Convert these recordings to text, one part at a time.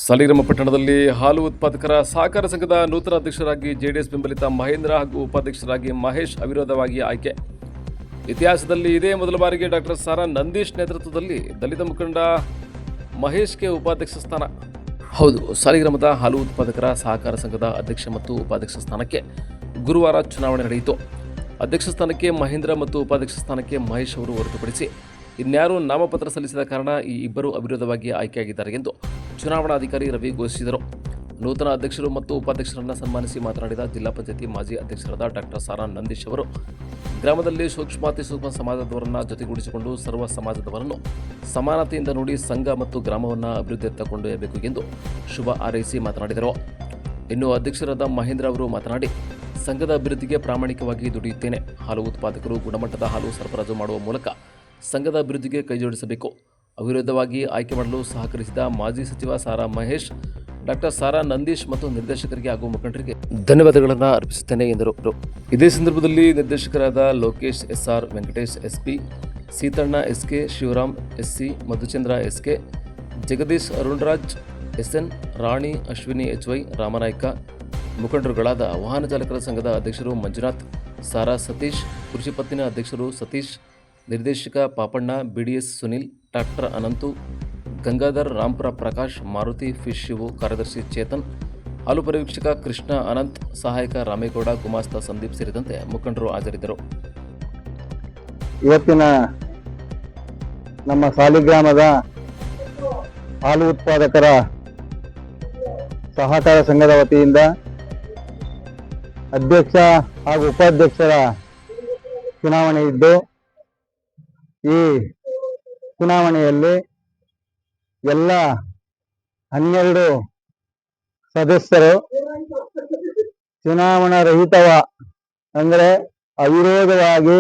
ಸಾಲಿಗ್ರಾಮ ಪಟ್ಟಣದಲ್ಲಿ ಹಾಲು ಉತ್ಪಾದಕರ ಸಹಕಾರ ಸಂಘದ ನೂತನ ಅಧ್ಯಕ್ಷರಾಗಿ ಜೆಡಿಎಸ್ ಬೆಂಬಲಿತ ಮಹೇಂದ್ರ ಹಾಗೂ ಉಪಾಧ್ಯಕ್ಷರಾಗಿ ಮಹೇಶ್ ಅವಿರೋಧವಾಗಿ ಆಯ್ಕೆ. ಇತಿಹಾಸದಲ್ಲಿ ಇದೇ ಮೊದಲ ಬಾರಿಗೆ ಡಾಕ್ಟರ್ ಸಾರಾ ನಂದೀಶ್ ನೇತೃತ್ವದಲ್ಲಿ ದಲಿತ ಮುಖಂಡ ಮಹೇಶ್ಗೆ ಉಪಾಧ್ಯಕ್ಷ ಸ್ಥಾನ. ಹೌದು, ಸಾಲಿಗ್ರಾಮದ ಹಾಲು ಉತ್ಪಾದಕರ ಸಹಕಾರ ಸಂಘದ ಅಧ್ಯಕ್ಷ ಮತ್ತು ಉಪಾಧ್ಯಕ್ಷ ಸ್ಥಾನಕ್ಕೆ ಗುರುವಾರ ಚುನಾವಣೆ ನಡೆಯಿತು. ಅಧ್ಯಕ್ಷ ಸ್ಥಾನಕ್ಕೆ ಮಹೇಂದ್ರ ಮತ್ತು ಉಪಾಧ್ಯಕ್ಷ ಸ್ಥಾನಕ್ಕೆ ಮಹೇಶ್ ಅವರು ಹೊರತುಪಡಿಸಿ ಇನ್ಯಾರೂ ನಾಮಪತ್ರ ಸಲ್ಲಿಸಿದ ಕಾರಣ ಈ ಇಬ್ಬರು ಅವಿರೋಧವಾಗಿ ಆಯ್ಕೆಯಾಗಿದ್ದಾರೆ ಎಂದು ಚುನಾವಣಾಧಿಕಾರಿ ರವಿ ಘೋಷಿಸಿದರು. ನೂತನ ಅಧ್ಯಕ್ಷರು ಮತ್ತು ಉಪಾಧ್ಯಕ್ಷರನ್ನು ಸನ್ಮಾನಿಸಿ ಮಾತನಾಡಿದ ಜಿಲ್ಲಾ ಪಂಚಾಯತಿ ಮಾಜಿ ಅಧ್ಯಕ್ಷರಾದ ಡಾಕ್ಟರ್ ಸಾರಾ ನಂದೀಶ್ ಅವರು, ಗ್ರಾಮದಲ್ಲಿ ಸೂಕ್ಷ್ಮಾತಿ ಸೂಕ್ಷ್ಮ ಸಮಾಜದವರನ್ನು ಜೊತೆಗೂಡಿಸಿಕೊಂಡು ಸರ್ವ ಸಮಾಜದವರನ್ನು ಸಮಾನತೆಯಿಂದ ನೋಡಿ ಸಂಘ ಮತ್ತು ಗ್ರಾಮವನ್ನು ಅಭಿವೃದ್ಧಿಯತ್ತ ಕೊಂಡೊಯ್ಯಬೇಕು ಎಂದು ಶುಭ ಹಾರೈಸಿ ಮಾತನಾಡಿದರು. ಇನ್ನು ಅಧ್ಯಕ್ಷರಾದ ಮಹೇಂದ್ರ ಅವರು ಮಾತನಾಡಿ, ಸಂಘದ ಅಭಿವೃದ್ಧಿಗೆ ಪ್ರಾಮಾಣಿಕವಾಗಿ ದುಡಿಯುತ್ತೇನೆ. ಹಾಲು ಉತ್ಪಾದಕರು ಗುಣಮಟ್ಟದ ಹಾಲು ಸರಬರಾಜು ಮಾಡುವ ಮೂಲಕ ಸಂಘದ ಅಭಿವೃದ್ಧಿಗೆ ಕೈಜೋಡಿಸಬೇಕು. ಅವಿರೋಧವಾಗಿ ಆಯ್ಕೆ ಮಾಡಲು ಸಹಕರಿಸಿದ ಮಾಜಿ ಸಚಿವ ಸಾರಾ ಮಹೇಶ್, ಡಾಕ್ಟರ್ ಸಾರಾ ನಂದೀಶ್ ಮತ್ತು ನಿರ್ದೇಶಕರಿಗೆ ಹಾಗೂ ಮುಖಂಡರಿಗೆ ಧನ್ಯವಾದಗಳನ್ನು ಅರ್ಪಿಸುತ್ತೇನೆ ಎಂದರು. ಇದೇ ಸಂದರ್ಭದಲ್ಲಿ ನಿರ್ದೇಶಕರಾದ Lokesh SR, Venkatesh SP, Seethanna SK, Shivaram SC, Madhuchandra SK, Jagadish Arunaraj SN, Rani, Ashwini HY, Ramanaik, ಮುಖಂಡರುಗಳಾದ ವಾಹನ ಚಾಲಕರ ಸಂಘದ ಅಧ್ಯಕ್ಷರು ಮಂಜುನಾಥ್, ಸಾರಾ ಸತೀಶ್, ಕೃಷಿ ಪತ್ತಿನ ಅಧ್ಯಕ್ಷರು ಸತೀಶ್, ನಿರ್ದೇಶಕ Papanna, BDS Sunil, doctor Anantu, Gangadhar, Rampura Prakash, Maruti, fish Shivu, ಕಾರ್ಯದರ್ಶಿ ಚೇತನ್, ಹಾಲು ಪರಿವೀಕ್ಷಕ ಕೃಷ್ಣ ಅನಂತ್, ಸಹಾಯಕ ರಾಮೇಗೌಡ, ಗುಮಾಸ್ತ ಸಂದೀಪ್ ಸೇರಿದಂತೆ ಮುಖಂಡರು ಹಾಜರಿದ್ದರು. ಇವತ್ತಿನ ನಮ್ಮ ಸಾಲಿಗ್ರಾಮದ ಹಾಲು ಉತ್ಪಾದಕರ ಸಹಕಾರ ಸಂಘದ ವತಿಯಿಂದ ಅಧ್ಯಕ್ಷ ಹಾಗೂ ಉಪಾಧ್ಯಕ್ಷರ ಚುನಾವಣೆ ಇದ್ದು, ಈ ಚುನಾವಣೆಯಲ್ಲಿ ಎಲ್ಲ 12 ಸದಸ್ಯರು ಚುನಾವಣಾ ರಹಿತವ ಅಂದರೆ ಅವಿರೋಧವಾಗಿ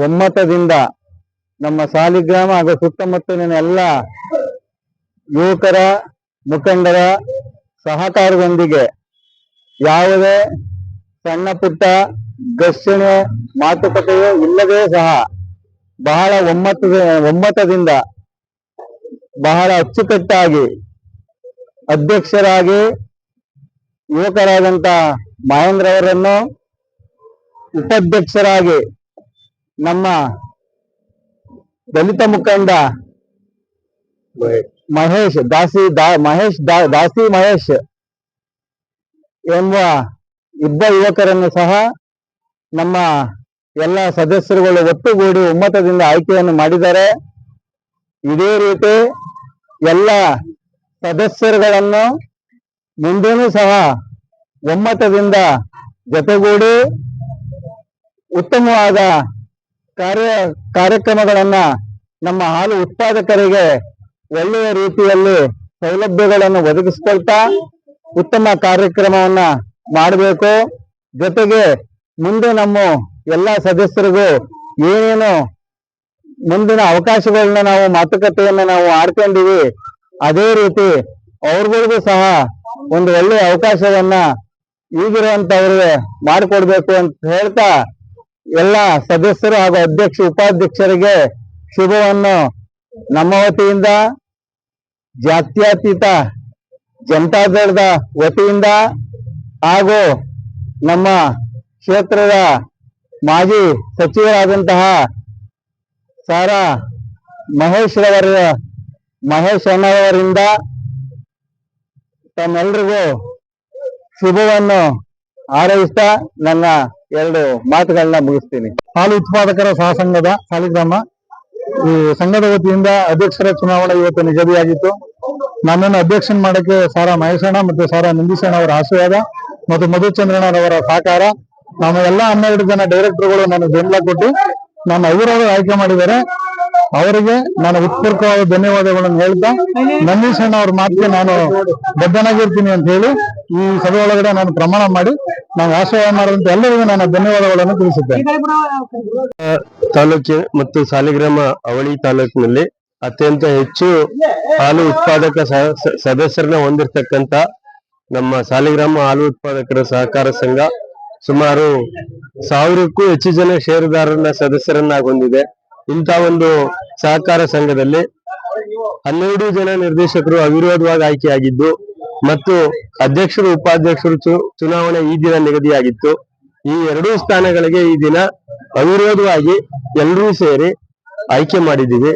ಒಮ್ಮತದಿಂದ ನಮ್ಮ ಸಾಲಿಗ್ರಾಮ ಹಾಗೂ ಸುತ್ತಮುತ್ತಲಿನ ಎಲ್ಲ ಯುವಕರ ಮುಖಂಡರ ಸಹಕಾರದೊಂದಿಗೆ ಯಾವುದೇ ಸಣ್ಣ ಪುಟ್ಟ ಘರ್ಷಣೆ ಮಾತುಕತೆಯೂ ಇಲ್ಲದೆ ಸಹ ಬಹಳ ಒಮ್ಮತದಿಂದ ಬಹಳ ಅಚ್ಚುಕಟ್ಟಾಗಿ ಅಧ್ಯಕ್ಷರಾಗಿ ಯುವಕರಾದಂತ ಮಹೇಂದ್ರ ಅವರನ್ನು, ಉಪಾಧ್ಯಕ್ಷರಾಗಿ ನಮ್ಮ ದಲಿತ ಮುಖಂಡ ಮಹೇಶ್ ಎಂಬ ಇಬ್ಬರು ಯುವಕರನ್ನು ಸಹ ನಮ್ಮ ಎಲ್ಲ ಸದಸ್ಯರುಗಳು ಒಟ್ಟುಗೂಡಿ ಒಮ್ಮತದಿಂದ ಆಯ್ಕೆಯನ್ನು ಮಾಡಿದ್ದಾರೆ. ಇದೇ ರೀತಿ ಎಲ್ಲ ಸದಸ್ಯರುಗಳನ್ನು ಮುಂದೆನೂ ಸಹ ಒಮ್ಮತದಿಂದ ಜೊತೆಗೂಡಿ ಉತ್ತಮವಾದ ಕಾರ್ಯಕ್ರಮಗಳನ್ನ ನಮ್ಮ ಹಾಲು ಉತ್ಪಾದಕರಿಗೆ ಒಳ್ಳೆಯ ರೀತಿಯಲ್ಲಿ ಸೌಲಭ್ಯಗಳನ್ನು ಒದಗಿಸಿಕೊಳ್ತಾ ಉತ್ತಮ ಕಾರ್ಯಕ್ರಮವನ್ನ ಮಾಡಬೇಕು. ಜೊತೆಗೆ ಮುಂದೆ ನಮ್ಮ ಎಲ್ಲ ಸದಸ್ಯರಿಗೂ ಏನೇನು ಮುಂದಿನ ಅವಕಾಶಗಳನ್ನ ನಾವು ಮಾತುಕತೆಯನ್ನ ನಾವು ಆಡ್ಕೊಂಡಿವಿ, ಅದೇ ರೀತಿ ಅವ್ರಗಳಿಗೂ ಸಹ ಒಂದು ಒಳ್ಳೆಯ ಅವಕಾಶವನ್ನ ಈಗಿರುವಂತವ್ರಿಗೆ ಮಾಡಿಕೊಡ್ಬೇಕು ಅಂತ ಹೇಳ್ತಾ ಎಲ್ಲ ಸದಸ್ಯರು ಹಾಗೂ ಅಧ್ಯಕ್ಷ ಉಪಾಧ್ಯಕ್ಷರಿಗೆ ಶುಭವನ್ನು ನಮ್ಮ ವತಿಯಿಂದ, ಜಾತ್ಯತೀತ ಜನತಾದಳದ ವತಿಯಿಂದ ಹಾಗೂ ನಮ್ಮ ಕ್ಷೇತ್ರದ ಮಾಜಿ ಸಚಿವರಾದಂತಹ ಸಾರಾ ಮಹೇಶ್ ಅಣ್ಣವರಿಂದ ತಮ್ಮೆಲ್ಲರಿಗೂ ಶುಭವನ್ನು ಹಾರೈಸ್ತಾ ನನ್ನ 2 ಮಾತುಗಳನ್ನ ಮುಗಿಸ್ತೀನಿ. ಹಾಲು ಉತ್ಪಾದಕರ ಸಹಸಂಘದ ಸಾಲಿಗ್ರಾಮ ಈ ಸಂಘದ ವತಿಯಿಂದ ಅಧ್ಯಕ್ಷರ ಚುನಾವಣೆ ಇವತ್ತು ನಿಗದಿಯಾಗಿತ್ತು. ನನ್ನನ್ನು ಅಧ್ಯಕ್ಷನ್ ಮಾಡಕ್ಕೆ ಸಾರಾ ಮಹೇಶಣ್ಣ ಮತ್ತು ಸಾರಾ ನಂದೀಶಣ್ಣ ಅವರ ಆಶೀರ್ವಾದ ಮತ್ತು ಮಧುಚಂದ್ರಣ್ಣರವರ ಸಹಕಾರ, ನಮ್ಮ ಎಲ್ಲ 12 ಜನ ಡೈರೆಕ್ಟರ್ಗಳು ನನಗೆ ಬೆಂಬಲ ಕೊಟ್ಟು ನನ್ನ ಅವಿರೋಧ ಆಯ್ಕೆ ಮಾಡಿದ್ದಾರೆ. ಅವರಿಗೆ ನಾನು ಉತ್ಪೂರ್ವಕವಾದ ಧನ್ಯವಾದಗಳನ್ನು ಹೇಳ್ತಾ, ನಂದೀಶಣ್ಣ ಅವ್ರ ಮಾತಿಗೆ ನಾನು ಬದ್ಧನಾಗಿರ್ತೀನಿ ಅಂತ ಹೇಳಿ ಈ ಸಭೆ ಒಳಗಡೆ ನಾನು ಪ್ರಮಾಣ ಮಾಡಿ ನಾನು ಆಶೀರ್ವಾದ ಮಾಡುವಂತ ಎಲ್ಲರಿಗೂ ನಾನು ಧನ್ಯವಾದಗಳನ್ನು ತಿಳಿಸುತ್ತೇನೆ. ತಾಲೂಕು ಮತ್ತು ಸಾಲಿಗ್ರಾಮ ಅವಳಿ ತಾಲೂಕಿನಲ್ಲಿ ಅತ್ಯಂತ ಹೆಚ್ಚು ಹಾಲು ಉತ್ಪಾದಕ ಸದಸ್ಯರನ್ನ ಹೊಂದಿರತಕ್ಕಂತ ನಮ್ಮ ಸಾಲಿಗ್ರಾಮ ಹಾಲು ಉತ್ಪಾದಕರ ಸಹಕಾರ ಸಂಘ ಸುಮಾರು 1000ಕ್ಕೂ ಹೆಚ್ಚು ಜನ ಷೇರುದಾರರನ್ನ ಸದಸ್ಯರನ್ನಾಗಿ ಹೊಂದಿದೆ. ಇಂಥ ಒಂದು ಸಹಕಾರ ಸಂಘದಲ್ಲಿ 12 ಜನ ನಿರ್ದೇಶಕರು ಅವಿರೋಧವಾಗಿ ಆಯ್ಕೆಯಾಗಿದ್ದು ಮತ್ತು ಅಧ್ಯಕ್ಷರು ಉಪಾಧ್ಯಕ್ಷರು ಚುನಾವಣೆ ಈ ದಿನ ನಿಗದಿಯಾಗಿತ್ತು. ಈ ಎರಡೂ ಸ್ಥಾನಗಳಿಗೆ ಈ ದಿನ ಅವಿರೋಧವಾಗಿ ಎಲ್ಲರೂ ಸೇರಿ ಆಯ್ಕೆ ಮಾಡಿದ್ದೀವಿ.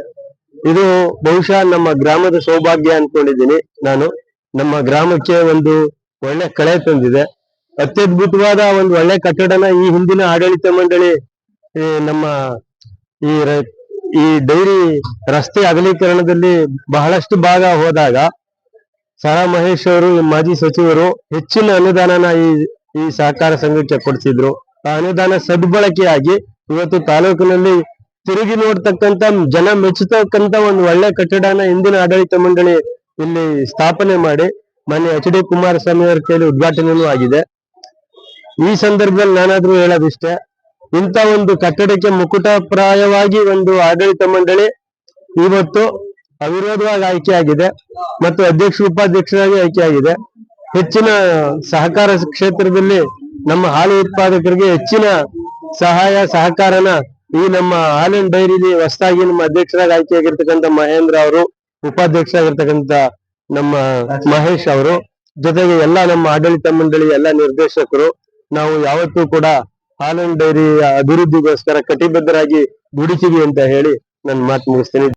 ಇದು ಬಹುಶಃ ನಮ್ಮ ಗ್ರಾಮದ ಸೌಭಾಗ್ಯ ಅನ್ಕೊಂಡಿದ್ದೀನಿ ನಾನು. ನಮ್ಮ ಗ್ರಾಮಕ್ಕೆ ಒಂದು ಒಳ್ಳೆ ಕಳೆ ತಂದಿದೆ. ಅತ್ಯದ್ಭುತವಾದ ಒಂದು ಒಳ್ಳೆ ಕಟ್ಟಡನ ಈ ಹಿಂದಿನ ಆಡಳಿತ ಮಂಡಳಿ ನಮ್ಮ ಈ ಡೈರಿ ರಸ್ತೆ ಅಗಲೀಕರಣದಲ್ಲಿ ಬಹಳಷ್ಟು ಭಾಗ ಹೋದಾಗ ಸಾರಾ ಮಹೇಶ್ ಅವರು ಮಾಜಿ ಸಚಿವರು ಹೆಚ್ಚಿನ ಅನುದಾನನ ಈ ಸಹಕಾರ ಸಂಘಕ್ಕೆ ಕೊಡಿಸಿದ್ರು. ಆ ಅನುದಾನ ಸದ್ಬಳಕೆಯಾಗಿ ಇವತ್ತು ತಾಲೂಕಿನಲ್ಲಿ ತಿರುಗಿ ನೋಡ್ತಕ್ಕಂತ ಜನ ಮೆಚ್ಚತಕ್ಕಂತ ಒಂದು ಒಳ್ಳೆ ಕಟ್ಟಡನ ಹಿಂದಿನ ಆಡಳಿತ ಮಂಡಳಿ ಇಲ್ಲಿ ಸ್ಥಾಪನೆ ಮಾಡಿ ಮಾನ್ಯ HD ಕುಮಾರಸ್ವಾಮಿ ಅವರ ಕೈಲಿ ಉದ್ಘಾಟನೆಯೂ ಆಗಿದೆ. ಈ ಸಂದರ್ಭದಲ್ಲಿ ನಾನಾದ್ರೂ ಹೇಳೋದಿಷ್ಟೇ, ಇಂಥ ಒಂದು ಕಟ್ಟಡಕ್ಕೆ ಮುಕುಟಪ್ರಾಯವಾಗಿ ಒಂದು ಆಡಳಿತ ಮಂಡಳಿ ಇವತ್ತು ಅವಿರೋಧವಾಗಿ ಆಯ್ಕೆಯಾಗಿದೆ ಮತ್ತು ಅಧ್ಯಕ್ಷ ಉಪಾಧ್ಯಕ್ಷರಾಗಿ ಆಯ್ಕೆಯಾಗಿದೆ. ಹೆಚ್ಚಿನ ಸಹಕಾರ ಕ್ಷೇತ್ರದಲ್ಲಿ ನಮ್ಮ ಹಾಲು ಉತ್ಪಾದಕರಿಗೆ ಹೆಚ್ಚಿನ ಸಹಾಯ ಸಹಕಾರನ ಈ ನಮ್ಮ ಹಾಲಿನ ಡೈರಿಲಿ ಹೊಸದಾಗಿ ನಮ್ಮ ಅಧ್ಯಕ್ಷರಾಗಿ ಆಯ್ಕೆಯಾಗಿರ್ತಕ್ಕಂಥ ಮಹೇಂದ್ರ ಅವರು, ಉಪಾಧ್ಯಕ್ಷರಾಗಿರ್ತಕ್ಕಂಥ ನಮ್ಮ ಮಹೇಶ್ ಅವರು, ಜೊತೆಗೆ ಎಲ್ಲ ನಮ್ಮ ಆಡಳಿತ ಮಂಡಳಿ ಎಲ್ಲ ನಿರ್ದೇಶಕರು ನಾವು ಯಾವತ್ತೂ ಕೂಡ ಹಾಲಿನ ಡೈರಿ ಅಭಿವೃದ್ಧಿಗೋಸ್ಕರ ಕಟಿಬದ್ಧರಾಗಿ ದುಡಿತೀವಿ ಅಂತ ಹೇಳಿ ನನ್ನ ಮಾತು ಮುಗಿಸ್ತೀನಿ.